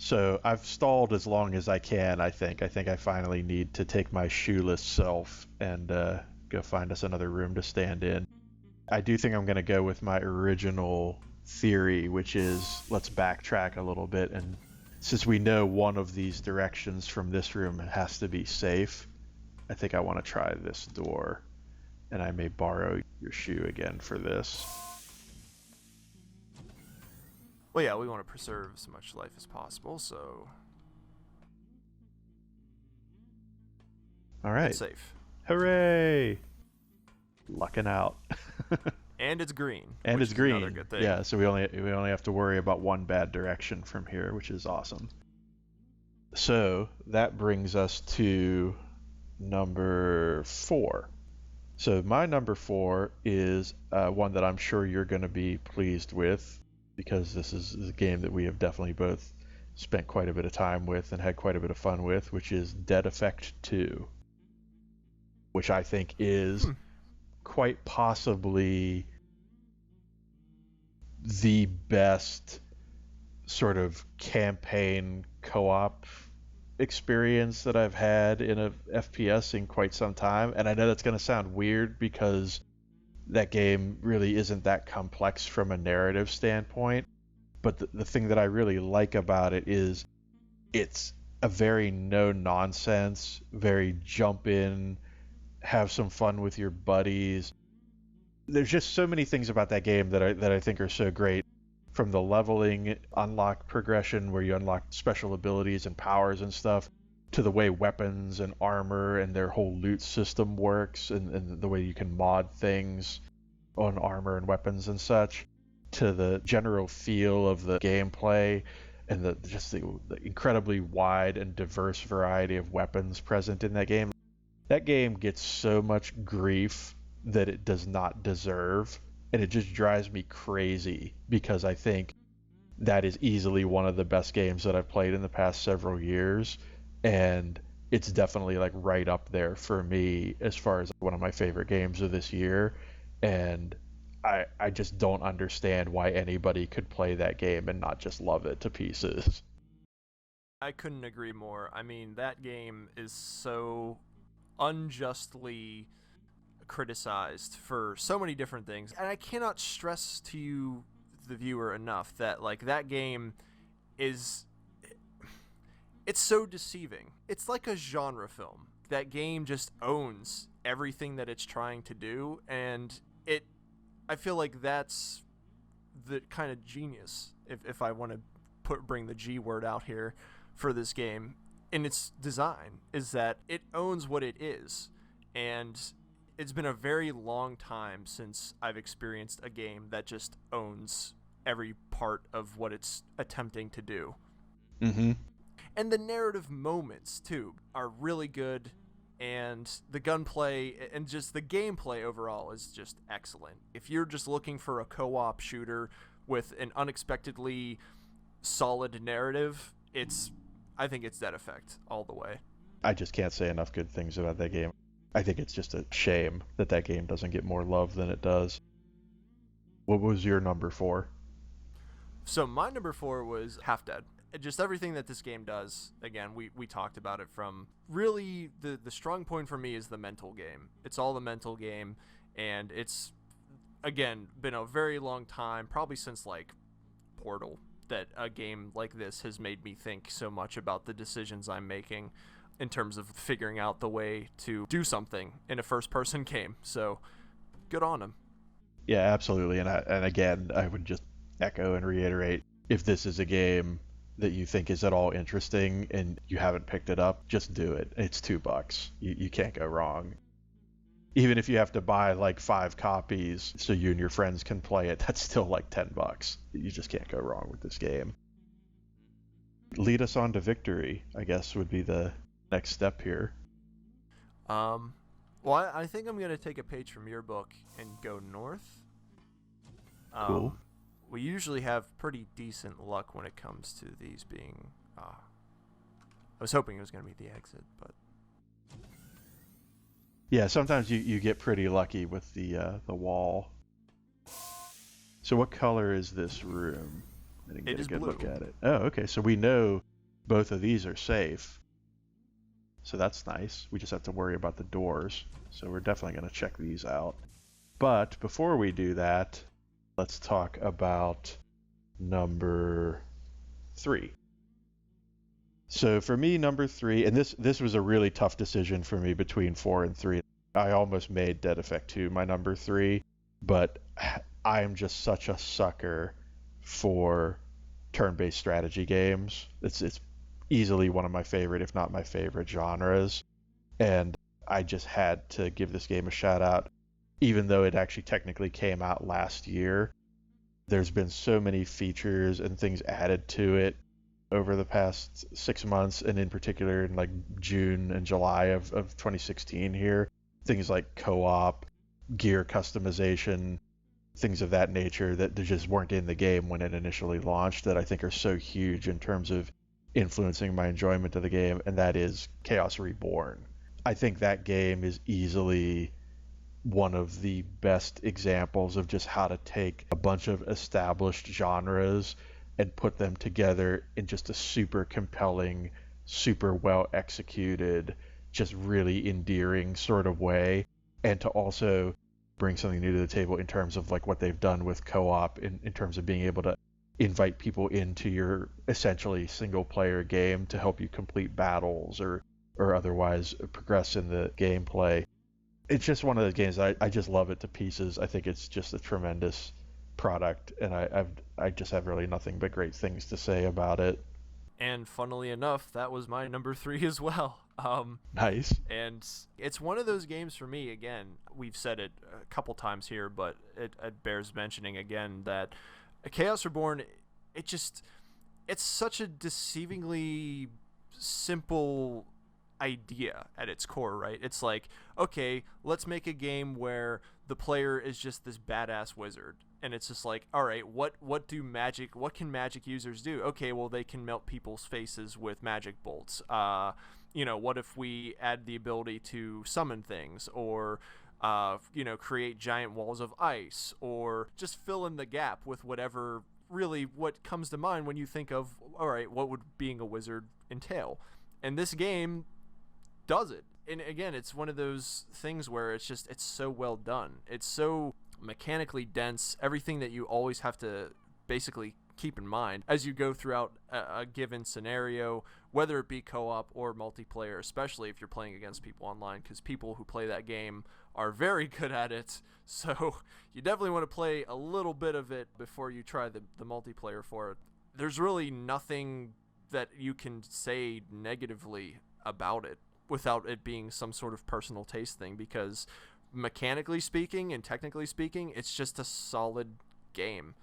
So I've stalled as long as I can, I think. I think I finally need to take my shoeless self and go find us another room to stand in. I do think I'm going to go with my original theory, which is let's backtrack a little bit. And since we know one of these directions from this room has to be safe, I think I want to try this door. And I may borrow your shoe again for this. Well, yeah, we want to preserve as much life as possible, so All right. it's safe. Hooray! Lucking out. And it's green. And which it's is green. Another good thing. Yeah, so we only have to worry about one bad direction from here, which is awesome. So that brings us to number 4. So my number 4 is one that I'm sure you're going to be pleased with, because this is a game that we have definitely both spent quite a bit of time with and had quite a bit of fun with, which is Dead Effect 2, which I think is quite possibly the best sort of campaign co-op experience that I've had in a FPS in quite some time. And I know that's going to sound weird because that game really isn't that complex from a narrative standpoint, but the thing that I really like about it is it's a very no nonsense, very jump in, have some fun with your buddies. There's just so many things about that game that I think are so great, from the leveling, unlock progression where you unlock special abilities and powers and stuff, to the way weapons and armor and their whole loot system works, and the way you can mod things on armor and weapons and such, to the general feel of the gameplay and the incredibly wide and diverse variety of weapons present in that game. That game gets so much grief that it does not deserve, and it just drives me crazy because I think that is easily one of the best games that I've played in the past several years, and it's definitely like right up there for me as far as one of my favorite games of this year. And I just don't understand why anybody could play that game and not just love it to pieces. I couldn't agree more. I mean, that game is so unjustly criticized for so many different things, and I cannot stress to you, the viewer, enough that like that game is, it's so deceiving. It's like a genre film. That game just owns everything that it's trying to do, and I feel like that's the kind of genius, if I want to bring the G word out here for this game, in its design, is that it owns what it is. And it's been a very long time since I've experienced a game that just owns every part of what it's attempting to do. Mm-hmm. And the narrative moments, too, are really good, and the gunplay and just the gameplay overall is just excellent. If you're just looking for a co-op shooter with an unexpectedly solid narrative, I think it's Dead Effect all the way. I just can't say enough good things about that game. I think it's just a shame that game doesn't get more love than it does. What was your number 4? So my number 4 was Half Dead. Just everything that this game does, again, we talked about it, from really the strong point for me is the mental game. It's all the mental game, and it's, again, been a very long time, probably since like Portal, that a game like this has made me think so much about the decisions I'm making in terms of figuring out the way to do something in a first-person game. So, good on them. Yeah, absolutely. And again, I would just echo and reiterate, if this is a game that you think is at all interesting and you haven't picked it up, just do it. It's $2. You can't go wrong. Even if you have to buy like 5 copies so you and your friends can play it, that's still like $10. You just can't go wrong with this game. Lead us on to victory, I guess, would be the next step here. Well, I think I'm going to take a page from your book and go north. Cool. We usually have pretty decent luck when it comes to these being... I was hoping it was going to be the exit, but... Yeah, sometimes you get pretty lucky with the wall. So what color is this room? I didn't get a good look at it. Oh, okay. So we know both of these are safe. So that's nice. We just have to worry about the doors. So we're definitely going to check these out. But before we do that, let's talk about number 3. So for me, number 3, and this was a really tough decision for me between 4 and 3. I almost made Dead Effect 2 my number 3, but I am just such a sucker for turn-based strategy games. It's easily one of my favorite, if not my favorite genres, and I just had to give this game a shout out, even though it actually technically came out last year. There's been so many features and things added to it over the past 6 months, and in particular in like June and July of 2016 here. Things like co-op, gear customization, things of that nature that they just weren't in the game when it initially launched, that I think are so huge in terms of influencing my enjoyment of the game, and that is Chaos Reborn. I think that game is easily one of the best examples of just how to take a bunch of established genres and put them together in just a super compelling, super well executed, just really endearing sort of way, and to also bring something new to the table in terms of like what they've done with co-op in terms of being able to invite people into your essentially single player game to help you complete battles or otherwise progress in the gameplay. It's just one of those games I just love it to pieces. I think it's just a tremendous product, and I just have really nothing but great things to say about it. And funnily enough, that was my number 3 as well. Nice. And it's one of those games for me, again, we've said it a couple times here, but it bears mentioning again that Chaos Reborn, it's such a deceivingly simple idea at its core, right? It's like, okay, let's make a game where the player is just this badass wizard, and it's just like, all right, what can magic users do? Okay, well, they can melt people's faces with magic bolts. What if we add the ability to summon things, or create giant walls of ice, or just fill in the gap with whatever really what comes to mind when you think of, all right, what would being a wizard entail? And this game does it. And again, it's one of those things where it's so well done. It's so mechanically dense, everything that you always have to basically keep in mind as you go throughout a given scenario, whether it be co-op or multiplayer, especially if you're playing against people online, because people who play that game are very good at it. So you definitely want to play a little bit of it before you try the multiplayer for it. There's really nothing that you can say negatively about it without it being some sort of personal taste thing, because mechanically speaking and technically speaking, it's just a solid game.